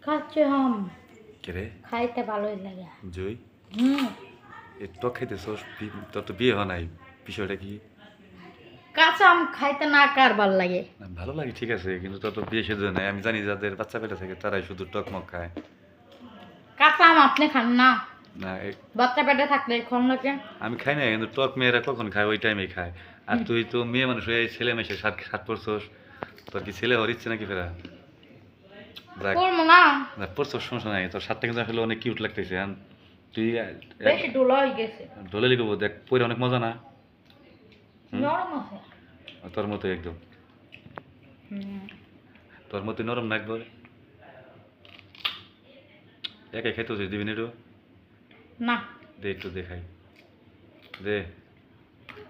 খাচ্ছে হাম কে রে খাইতে ভালোই লাগে। জয় হুম এ টক খাইতেছস তোর তো বিয়ে হয় নাই বিষয়টা কি? কাঁচা আম খাইতে না কার ভাল লাগে? ভালো লাগে ঠিক আছে, কিন্তু তোর তো বিয়ে সেজে নাই। আমি জানি যাদের বাচ্চা পেটে থাকে তারাই শুধু টক মক খায়। কাঁচা আম আপনি খান না? না বাচ্চা পেটে থাকলে খান লাগে। আমি খাই না, কিন্তু টক মেয়েরা কখন খায় ওই টাইমেই খায়। আর তুই তো মেয়ে মানুষ হয়ে ছেলে মেশে সাত সাত পড়ছস, তোর কি ছেলে হওয়ার ইচ্ছে নাকি ফেরা? দেখ করবো না। না পড়ছস সমস্যা নাই, তোর সাতটা কিন্তু আসলে অনেক কিউট লাগতেছে। তুই বেশি ডোলা হয়ে গেছে। ঢোলে লিখবো দেখ, পরে অনেক মজা না? নরম আছে। তোর মতো একদম, তোর মতো নরম না একবার। একাই খাইতে হচ্ছে, দিবি না একটু? না দে একটু দেখাই দে।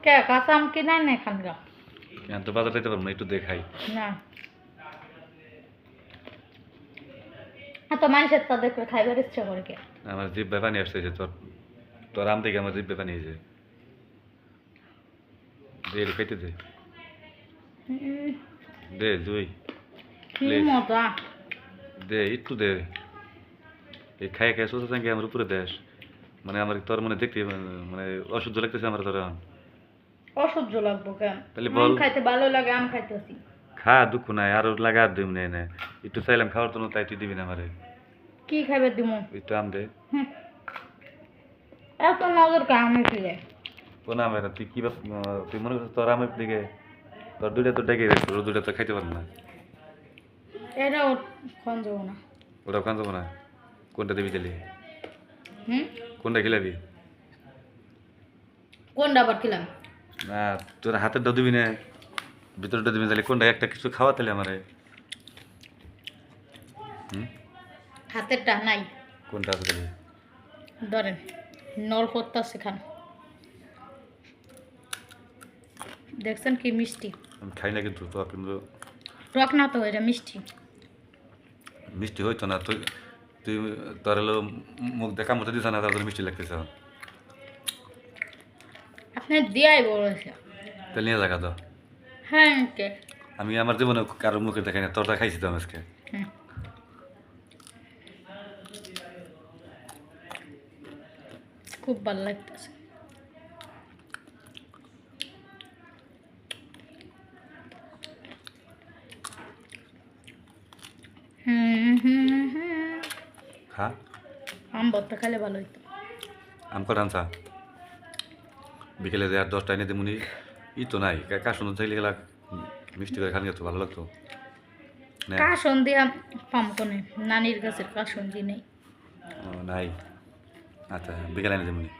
কে কাঁচা আম কিনাই না এখানকার? কেন তো বাজার খাইতে পারবো না, একটু দেখাই। না এত মানুষের তাদেরকে খাইবার ইচ্ছা করে কে? আমার জিভ পানি আসছে যে তোর, তোর আম থেকে আমার জিভ পানি এসে। দে একটু খাইতে দে, দে দুই কি প্লিজ মজা। দে একটু দে। এই খাই খাই সোচা চাঙ্গে আমার উপরে দেশ, মানে আমার তোর মনে দেখতে মানে অসহ্য লাগতেছে আমার তোর এখন। অসহ্য লাগবো কেন? তাহলে আম বল। খাইতে ভালো লাগে আম খাইতেছি। খা দুঃখ নাই, আরো লাগা আর দিম না একটু চাইলাম খাওয়ার জন্য, তাই তুই দিবি না আমারে? কি খাইবে দিমু? একটু আম দে। এত নজর কে আমি ফিরে? কোন আমের তুই কি তুই মনে করছিস তোর আমের দিকে? তোর দুইটা তো ডেকে রেখে, ওর দুইটা তো খাইতে পারবো না। এটাও খান যাবো না। ওটাও খান যাবো না? কোনটা দিবি তাহলে? হুম কোনটা খিলাবি? কোনটা আবার খেলাম? না তোর হাতেরটা দিবি না, ভিতরটা দিবি, তাহলে কোনটা একটা কিছু খাওয়া তাহলে আমারে। হুম হাতেরটা নাই। কোনটা আছে তাহলে? ধরেন নল করতেছে খান। দেখছেন কি মিষ্টি? আমি খাই না কিন্তু, তো কিন্তু টক না তো, এটা মিষ্টি। মিষ্টি হইতো না। তুই তুই তোর হলো মুখ দেখা মতো দিস না, তার জন্য মিষ্টি লাগতেছে এখন। আপনি দিয়াই বলেছে। তাহলে নিয়ে জায়গা তো। হ্যাঁ কে? আমি আমার জীবনে কারোর মুখে দেখাই না, তোরটা খাইছি তো আমি আজকে। হুম। খুব ভালো লাগতেছে। খা আম ভর্তা খেলে ভালো হইতো। আম কটা আনছা? বিকেলে আর 10টা এনে দিমুনি। ই তো নাই, কাশুন চাইলে গেলা মিষ্টি করে খানি তো ভালো লাগতো না। কাসন দিয়া পাম কোনে, নানির গাছের কাসন দি নেই। নাই, আচ্ছা বিকেলে এনে দিমুনি।